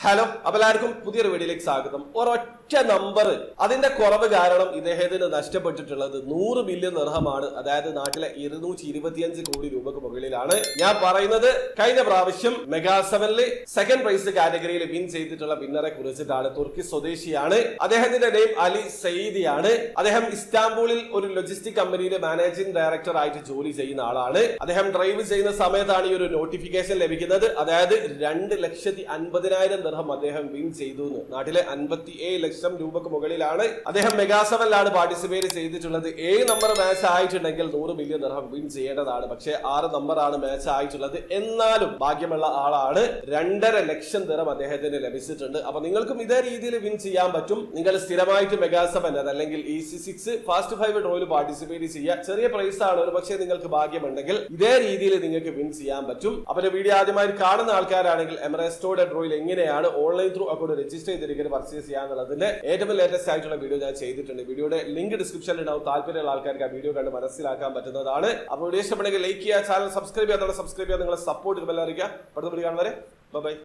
Hello, അപ്പൊ എല്ലാവർക്കും പുതിയൊരു വീഡിയോയിലേക്ക് സ്വാഗതം. ഒരൊറ്റ നമ്പർ അതിന്റെ കുറവ് കാരണം ഇദ്ദേഹത്തിന് നഷ്ടപ്പെട്ടിട്ടുള്ളത് 100 ബില്യൺ ദിർഹമാണ്. അതായത് നാട്ടിലെ 225 കോടി രൂപക്ക് മുകളിലാണ്. ഞാൻ പറയുന്നത് കഴിഞ്ഞ പ്രാവശ്യം മെഗാ 7 സെക്കൻഡ് പ്രൈസ് കാറ്റഗറിയിൽ വിൻ ചെയ്തിട്ടുള്ള വിന്നറെ കുറിച്ചിട്ടാണ്. തുർക്കി സ്വദേശിയാണ്. അദ്ദേഹത്തിന്റെ നെയിം അലി സയ്യിദിയാണ്. അദ്ദേഹം ഇസ്താംബൂളിൽ ഒരു ലോജിസ്റ്റിക് കമ്പനിയിലെ മാനേജിംഗ് ഡയറക്ടർ ആയിട്ട് ജോലി ചെയ്യുന്ന ആളാണ്. അദ്ദേഹം ഡ്രൈവ് ചെയ്യുന്ന സമയത്താണ് ഈ ഒരു നോട്ടിഫിക്കേഷൻ ലഭിക്കുന്നത്. അതായത് 2,50,000 ദിർഹം അദ്ദേഹം വിൻ ചെയ്തു. നാട്ടിലെ 57 ലക്ഷം രൂപക്ക് മുകളിലാണ്. അദ്ദേഹം മെഗാ 7 പാർട്ടിസിപ്പേറ്റ് ചെയ്തിട്ടുള്ളത്. 7 നമ്പർ മാച്ച് ആയിട്ടുണ്ടെങ്കിൽ 100 ബില്യൺ ദിർഹം വിൻ ചെയ്യേണ്ടതാണ്. പക്ഷേ 6 നമ്പറാണ് മാച്ച് ആയിട്ടുള്ളത്. എന്നാലും ഭാഗ്യമുള്ള ആളാണ്. 2.5 ലക്ഷം ദിർഹം അദ്ദേഹത്തിന് ലഭിച്ചിട്ടുണ്ട്. അപ്പൊ നിങ്ങൾക്കും ഇതേ രീതിയിൽ വിൻ ചെയ്യാൻ പറ്റും. നിങ്ങൾ സ്ഥിരമായിട്ട് മെഗാ 7 അതല്ലെങ്കിൽ EC6 ഫാസ്റ്റ് 5 ഡ്രോയിൽ പാർട്ടിസിപ്പേറ്റ് ചെയ്യുക. ചെറിയ പ്രൈസ് ആണ്. ഒരു പക്ഷേ നിങ്ങൾക്ക് ഭാഗ്യമുണ്ടെങ്കിൽ ഇതേ രീതിയിൽ നിങ്ങൾക്ക് വിൻ ചെയ്യാൻ പറ്റും. അപ്പൊ വീഡിയോ ആദ്യമായി കാണുന്ന ആൾക്കാരാണെങ്കിൽ എമറസ്റ്റോയുടെ ഡ്രോയിൽ എങ്ങനെയാണ് ഓൺലൈൻ ത്രൂ അക്കൗണ്ട് രജിസ്റ്റർ ചെയ്തിരിക്കുന്നത് പർച്ചേസ് ചെയ്യാന്നുള്ളതിന്റെ ഏറ്റവും ലേറ്റസ്റ്റ് ആയിട്ടുള്ള വീഡിയോ ഞാൻ ചെയ്തിട്ടുണ്ട്. വീഡിയോയുടെ ലിങ്ക് ഡിസ്ക്രിപ്ഷനിൽ ഉണ്ടാവും. താല്പര്യമുള്ള ആൾക്കാർക്ക് ആ വീഡിയോ കണ്ട് മനസ്സിലാക്കാൻ പറ്റുന്നതാണ്. അപ്പോൾ വീഡിയോ ഇഷ്ടപ്പെടുന്നെങ്കിൽ ലൈക്ക് ചെയ്യുക, ചാനൽ സബ്സ്ക്രൈബ് ചെയ്യാൻ സബ്സ്ക്രൈബ് ചെയ്യാൻ നിങ്ങളെ സപ്പോർട്ട് അറിയിക്കുക. അടുത്ത വീഡിയോ കാണുന്നവരെ ബൈ.